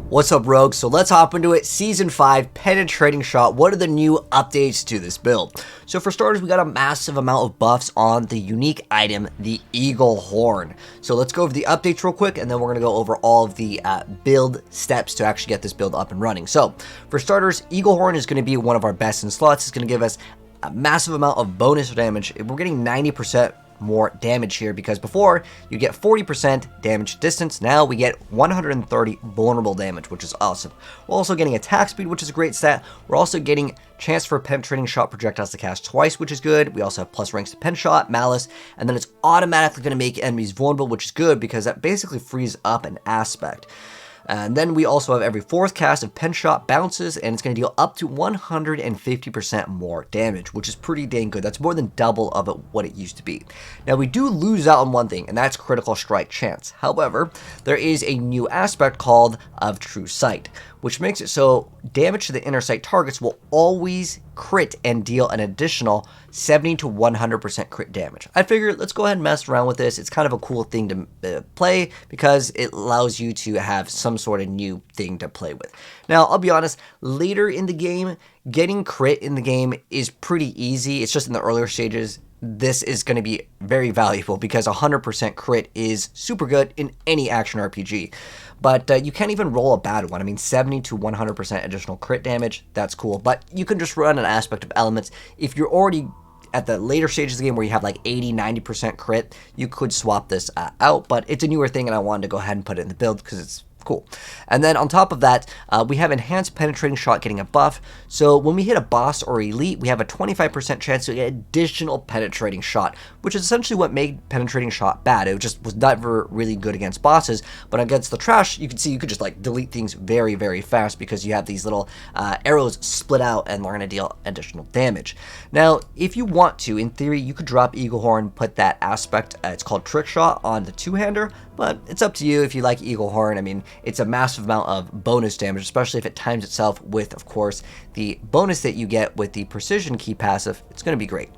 What's up, Rogue? So let's hop into it. Season 5, Penetrating Shot. What are the new updates to this build? So for starters, we got a massive amount of buffs on the unique item, the Eagle Horn. So let's go over the updates real quick, and then we're going to go over all of the build steps to actually get this build up and running. So for starters, Eagle Horn is going to be one of our best in slots. It's going to give us a massive amount of bonus damage. We're getting 90% more damage here, because before you get 40% damage distance, now we get 130 vulnerable damage, which is awesome. We're also getting attack speed, which is a great stat. We're also getting chance for penetrating shot projectiles to cast twice, which is good. We also have plus ranks to pen shot, malice, and then it's automatically going to make enemies vulnerable, which is good because that basically frees up an aspect. And then we also have every fourth cast of pen shot bounces, and it's going to deal up to 150% more damage, which is pretty dang good. That's more than double of what it used to be. Now, we do lose out on one thing, and that's critical strike chance. However, there is a new aspect called of true sight, which makes it so damage to the inner sight targets will always crit and deal an additional 70 to 100% crit damage. I figured let's go ahead and mess around with this. It's kind of a cool thing to play because it allows you to have some sort of new thing to play with. Now, I'll be honest, later in the game, getting crit in the game is pretty easy. It's just in the earlier stages, this is going to be very valuable because 100% crit is super good in any action RPG. But you can't even roll a bad one. I mean, 70 to 100% additional crit damage, that's cool. But you can just run an aspect of elements. If you're already at the later stages of the game where you have like 80, 90% crit, you could swap this out. But it's a newer thing, and I wanted to go ahead and put it in the build because it's cool. And then on top of that, we have enhanced penetrating shot getting a buff. So when we hit a boss or elite, we have a 25% chance to get additional penetrating shot, which is essentially what made penetrating shot bad. It just was never really good against bosses, but against the trash, you can see you could just like delete things very, very fast because you have these little arrows split out and they're going to deal additional damage. Now, if you want to, in theory, you could drop Eagle Horn, put that aspect, it's called Trick Shot, on the two-hander, but it's up to you if you like Eagle Horn. I mean, it's a massive amount of bonus damage, especially if it times itself with, of course, the bonus that you get with the precision key passive. It's going to be great.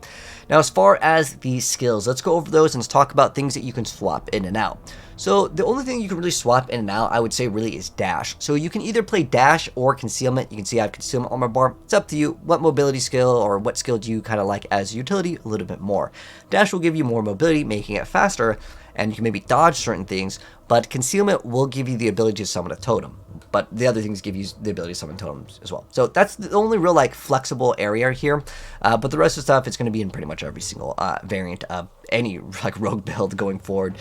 Now, as far as the skills, let's go over those and let's talk about things that you can swap in and out. So the only thing you can really swap in and out, I would say, really is dash. So you can either play dash or concealment. You can see I have concealment on my bar. It's up to you what mobility skill or what skill do you kind of like as utility a little bit more. Dash will give you more mobility, making it faster, and you can maybe dodge certain things, but concealment will give you the ability to summon a totem. But the other things give you the ability to summon totems as well. So that's the only real like flexible area here. But the rest of the stuff, it's going to be in pretty much every single variant of any like rogue build going forward.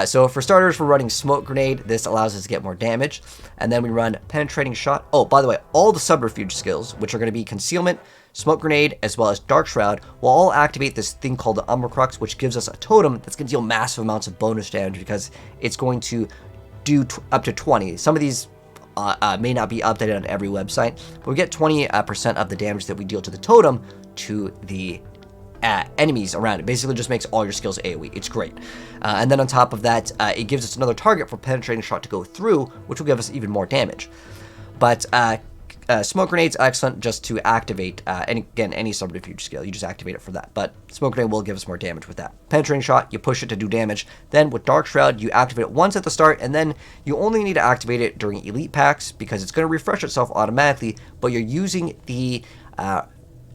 So for starters, we're running Smoke Grenade. This allows us to get more damage. And then we run Penetrating Shot. Oh, by the way, all the Subterfuge skills, which are going to be Concealment, Smoke Grenade, as well as Dark Shroud, will all activate this thing called the Umbra Crux, which gives us a totem that's going to deal massive amounts of bonus damage because it's going to do up to 20. Some of these may not be updated on every website, but we get 20% of the damage that we deal to the totem to the enemies around it. Basically just makes all your skills AoE. It's great. And then on top of that, it gives us another target for Penetrating Shot to go through, which will give us even more damage. But Smoke Grenade's excellent just to activate, any subterfuge skill. You just activate it for that. But Smoke Grenade will give us more damage with that. Penetrating Shot, you push it to do damage. Then with Dark Shroud, you activate it once at the start, and then you only need to activate it during Elite packs because it's going to refresh itself automatically, but you're using the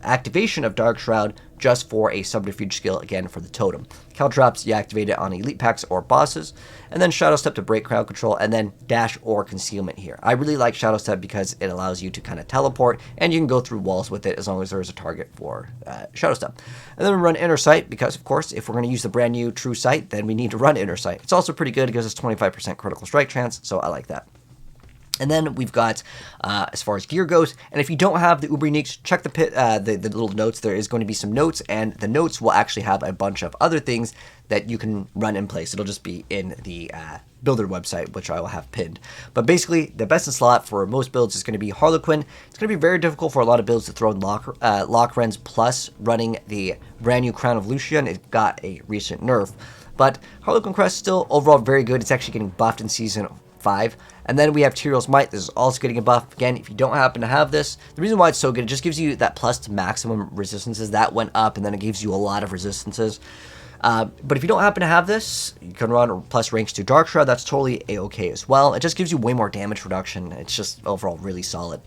activation of Dark Shroud just for a subterfuge skill, again, for the totem. Caltrops, you activate it on elite packs or bosses, and then Shadow Step to break crowd control, and then dash or concealment here. I really like Shadow Step because it allows you to kind of teleport, and you can go through walls with it as long as there is a target for Shadow Step. And then we run Inner Sight because, of course, if we're going to use the brand new True Sight, then we need to run Inner Sight. It's also pretty good. It gives us 25% critical strike chance, so I like that. And then we've got, as far as gear goes, and if you don't have the Uber Uniques, check the little notes. There is going to be some notes, and the notes will actually have a bunch of other things that you can run in place. It'll just be in the builder website, which I will have pinned. But basically, the best in slot for most builds is going to be Harlequin. It's going to be very difficult for a lot of builds to throw in Lockrens, plus running the brand new Crown of Lucian. It got a recent nerf. But Harlequin Crest still overall very good. It's actually getting buffed in Season 5. And then we have Tyrell's Might. This is also getting a buff. Again, if you don't happen to have this, the reason why it's so good, it just gives you that plus to maximum resistances. That went up, and then it gives you a lot of resistances. But if you don't happen to have this, you can run plus ranks to Dark Shroud. That's totally a-okay as well. It just gives you way more damage reduction. It's just overall really solid.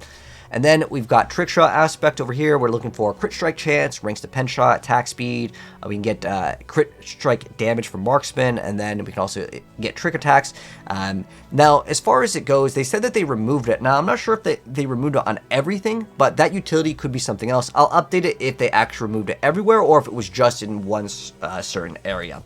And then we've got Trick Shot aspect over here. We're looking for crit strike chance, ranks to pen shot, attack speed. We can get crit strike damage from marksman, and then we can also get trick attacks. Now, as far as it goes, they said that they removed it. Now, I'm not sure if they removed it on everything, but that utility could be something else. I'll update it if they actually removed it everywhere or if it was just in one certain area.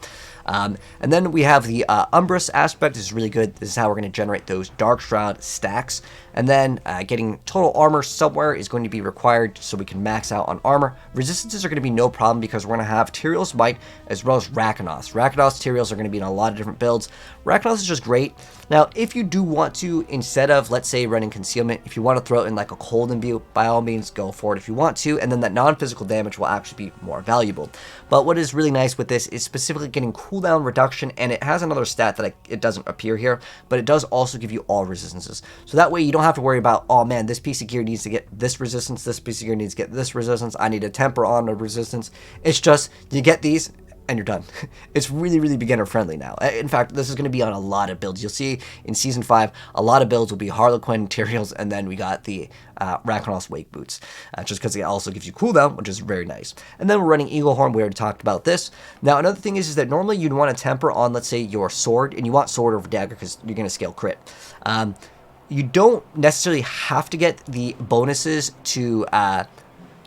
And then we have the Umbrous aspect. This is really good. This is how we're going to generate those Dark Shroud stacks. And then getting total armor somewhere is going to be required so we can max out on armor. Resistances are going to be no problem because we're going to have Tyrael's Might as well as Rakanoth's. Rakanoth's Tyrael's are going to be in a lot of different builds. Rakanoth's is just great. Now, if you do want to, instead of, let's say, running Concealment, if you want to throw in like a Cold Imbue, by all means, go for it if you want to, and then that non-physical damage will actually be more valuable. But what is really nice with this is specifically getting cooldown reduction, and it has another stat that it doesn't appear here, but it does also give you all resistances. So that way you don't have to worry about, oh man, this piece of gear needs to get this resistance, this piece of gear needs to get this resistance, I need to temper on the resistance. It's just, you get these, and you're done. It's really, really beginner friendly now. In fact, this is going to be on a lot of builds. You'll see in Season 5, a lot of builds will be Harlequin, Tyrael's, and then we got the Rakanoth's Wake Boots, just because it also gives you cooldown, which is very nice. And then we're running Eagle Horn. We already talked about this. Now, another thing is that normally you'd want to temper on, let's say, your sword, and you want sword over dagger because you're going to scale crit. You don't necessarily have to get the bonuses to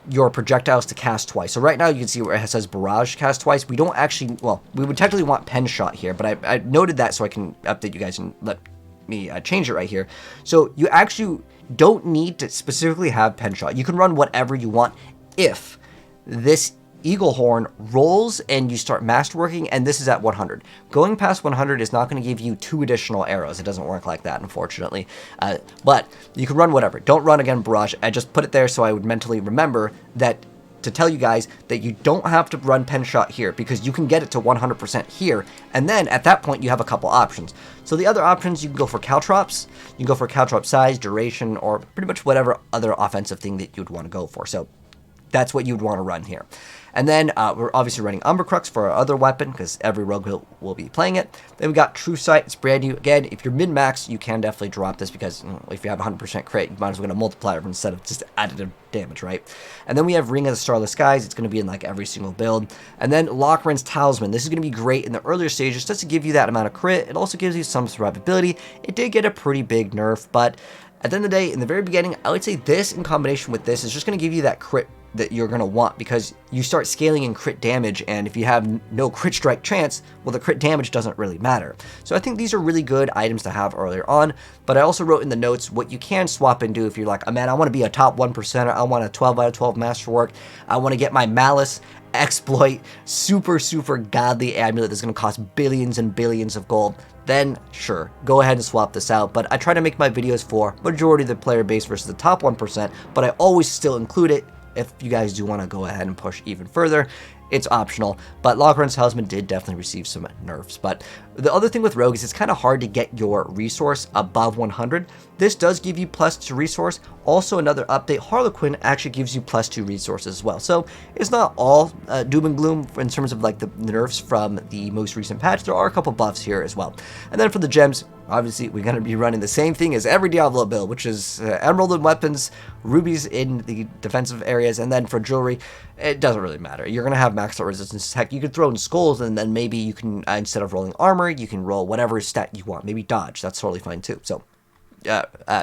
your projectiles to cast twice. So right now you can see where it says Barrage cast twice. We don't actually, well, we would technically want Pen Shot here, but I noted that so I can update you guys and let me change it right here. So you actually don't need to specifically have Pen Shot. You can run whatever you want if this Eagle Horn rolls and you start masterworking, and this is at 100. Going past 100 is not going to give you 2 additional arrows. It doesn't work like that, unfortunately. But you can run whatever. Don't run again Barrage. I just put it there so I would mentally remember that to tell you guys that you don't have to run Pen Shot here because you can get it to 100% here, and then at that point you have a couple options. So the other options, you can go for Caltrops, you can go for Caltrop size, duration, or pretty much whatever other offensive thing that you'd want to go for. So that's what you'd want to run here. And then we're obviously running Umbercrux for our other weapon because every rogue will be playing it. Then we got True Sight. It's brand new. Again, if you're mid-max, you can definitely drop this because if you have 100% crit, you might as well get a multiplier instead of just additive damage, right? And then we have Ring of the Starless Skies. It's going to be in like every single build. And then Lockrein's Talisman. This is going to be great in the earlier stages just to give you that amount of crit. It also gives you some survivability. It did get a pretty big nerf, but at the end of the day, in the very beginning, I would say this in combination with this is just going to give you that crit that you're going to want because you start scaling in crit damage, and if you have no crit strike chance, well, the crit damage doesn't really matter. So I think these are really good items to have earlier on, but I also wrote in the notes what you can swap and do if you're like, oh man, I want to be a top 1%er, I want a 12 out of 12 masterwork, I want to get my Malice exploit super godly amulet that's going to cost billions and billions of gold, then sure, go ahead and swap this out. But I try to make my videos for majority of the player base versus the top 1%, but I always still include it if you guys do want to go ahead and push even further. It's optional, but Lockrein's Talisman did definitely receive some nerfs. But the other thing with Rogue is it's kind of hard to get your resource above 100. This does give you +2 resource. Also, another update, Harlequin actually gives you +2 resources as well. So it's not all doom and gloom in terms of like the nerfs from the most recent patch. There are a couple buffs here as well. And then for the gems, obviously we're going to be running the same thing as every Diablo build, which is emerald in weapons, rubies in the defensive areas, and then for jewelry, it doesn't really matter. You're going to have maxed out resistance. Heck, you could throw in skulls, and then maybe you can, instead of rolling armor, you can roll whatever stat you want. Maybe dodge. That's totally fine too. So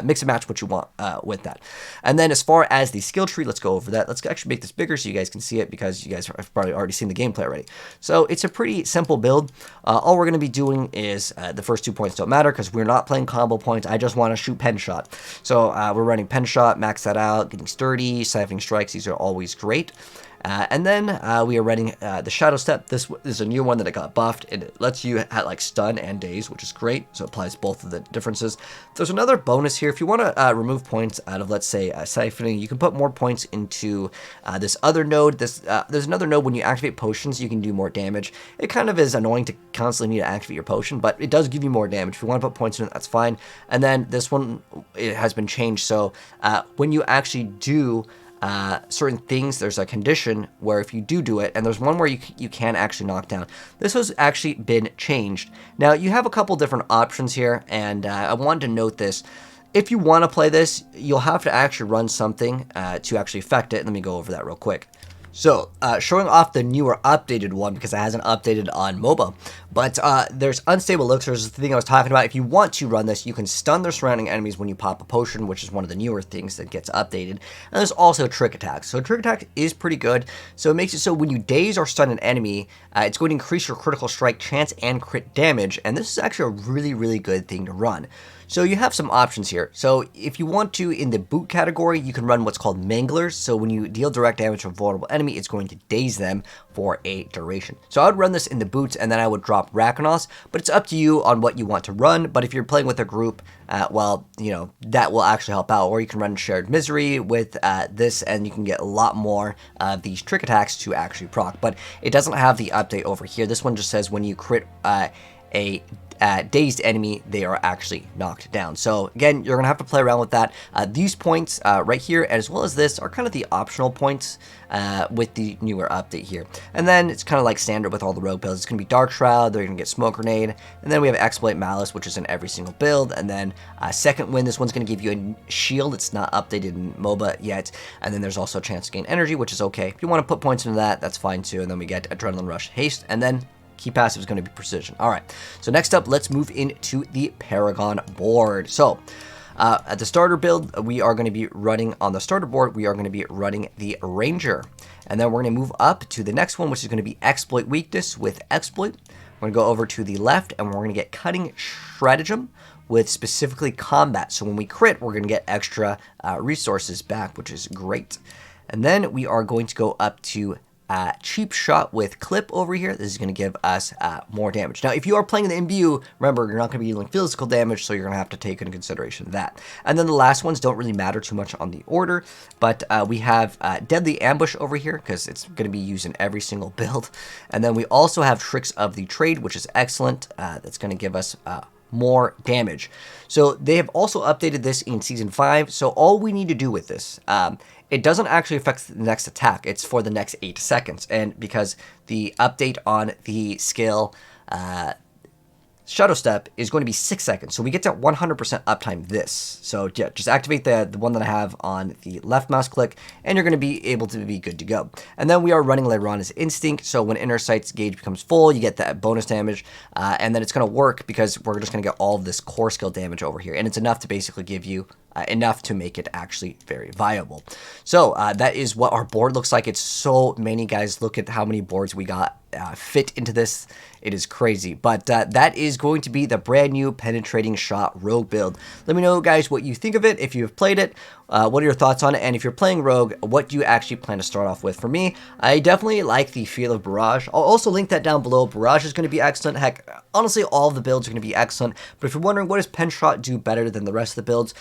mix and match what you want with that. And then as far as the skill tree, let's go over that. Let's actually make this bigger so you guys can see it because you guys have probably already seen the gameplay already. So it's a pretty simple build. All we're going to be doing is the first 2 points don't matter because we're not playing combo points. I just want to shoot Pen Shot. So we're running Pen Shot, max that out, getting Sturdy, Siphoning Strikes. These are always great. And then we are running the Shadow Step. This is a new one that I got buffed, and it lets you have like stun and daze, which is great. So it applies both of the differences. There's another bonus here. If you want to remove points out of, let's say, siphoning, you can put more points into this other node. There's another node when you activate potions, you can do more damage. It kind of is annoying to constantly need to activate your potion, but it does give you more damage. If you want to put points in it, that's fine. And then this one, it has been changed. So when you actually do certain things. There's a condition where if you do it, and there's one where you can actually knock down. This has actually been changed. Now, you have a couple different options here, and I wanted to note this. If you want to play this, you'll have to actually run something to actually affect it. Let me go over that real quick. So, showing off the newer updated one because it hasn't updated on MOBA. But there's Unstable Elixirs, the thing I was talking about. If you want to run this, you can stun their surrounding enemies when you pop a potion, which is one of the newer things that gets updated. And there's also Trick Attack. So Trick Attack is pretty good. So it makes it so when you daze or stun an enemy, it's going to increase your critical strike chance and crit damage. And this is actually a really, really good thing to run. So you have some options here. So if you want to, in the boot category, you can run what's called Manglers. So when you deal direct damage to a vulnerable enemy, it's going to daze them for a duration. So I would run this in the boots, and then I would drop Rakonos, but it's up to you on what you want to run. But if you're playing with a group, well, you know, that will actually help out. Or you can run Shared Misery with this, and you can get a lot more of these trick attacks to actually proc. But it doesn't have the update over here. This one just says when you crit a dazed enemy, they are actually knocked down. So again, you're gonna have to play around with that. These points right here, as well as this, are kind of the optional points with the newer update here. And then it's kind of like standard with all the rogue builds. It's gonna be Dark Shroud, they're gonna get Smoke Grenade, and then we have Exploit Malice, which is in every single build. And then Second Wind, this one's gonna give you a shield. It's not updated in MOBA yet. And then there's also a chance to gain energy, which is okay. If you want to put points into that, that's fine too. And then we get Adrenaline Rush, Haste, and then key passive is going to be Precision. All right, so next up, let's move into the Paragon board. So at the starter build, we are going to be running on the starter board, we are going to be running the Ranger. And then we're going to move up to the next one, which is going to be Exploit Weakness with Exploit. We're going to go over to the left, and we're going to get Cutting Stratagem with specifically Combat. So when we crit, we're going to get extra resources back, which is great. And then we are going to go up to Cheap Shot with Clip over here. This is going to give us more damage. Now, if you are playing the Imbue, remember, you're not going to be dealing physical damage, so you're going to have to take into consideration that. And then the last ones don't really matter too much on the order, but we have Deadly Ambush over here, because it's going to be used in every single build. And then we also have Tricks of the Trade, which is excellent. That's going to give us more damage. So they have also updated this in Season 5, so all we need to do with this, it doesn't actually affect the next attack, it's for the next 8 seconds, and because the update on the skill Shadow Step is going to be 6 seconds, so we get to 100% uptime this. So yeah, just activate the one that I have on the left mouse click, and you're going to be able to be good to go. And then we are running later on as Instinct, so when Inner Sight's gauge becomes full, you get that bonus damage, and then it's going to work because we're just going to get all of this core skill damage over here, and it's enough to basically give you enough to make it actually very viable. So that is what our board looks like. It's so many, guys. Look at how many boards we got fit into this. It is crazy, but that is going to be the brand new Penetrating Shot Rogue build. Let me know, guys, what you think of it. If you've played it, what are your thoughts on it? And if you're playing Rogue, what do you actually plan to start off with? For me, I definitely like the feel of Barrage. I'll also link that down below. Barrage is going to be excellent. Heck, honestly, all of the builds are going to be excellent. But if you're wondering, what does Pen Shot do better than the rest of the builds?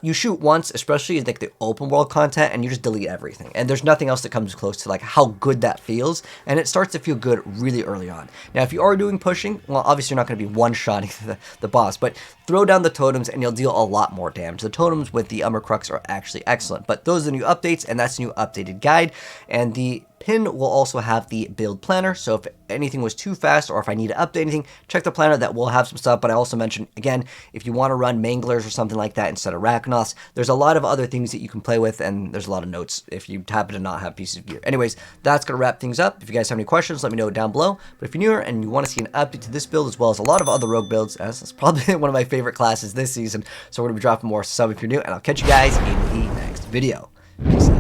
You shoot once, especially in like the open world content, and you just delete everything. And there's nothing else that comes close to like how good that feels. And it starts to feel good really early on. Now, if you are doing pushing, well, obviously you're not going to be one-shotting the boss, but throw down the totems and you'll deal a lot more damage. The totems with the Umber Crux are actually excellent, but those are the new updates, and that's the new updated guide. And the pin will also have the build planner, so if anything was too fast or if I need to update anything, check the planner. That will have some stuff. But I also mentioned, again, if you want to run Manglers or something like that instead of Rakonos, there's a lot of other things that you can play with, and there's a lot of notes if you happen to not have pieces of gear. Anyways, that's going to wrap things up. If you guys have any questions, let me know down below. But if you're newer and you want to see an update to this build as well as a lot of other Rogue builds, as it's probably one of my favorite classes this season, so we're going to be dropping more. Sub if you're new, and I'll catch you guys in the next video. Peace out.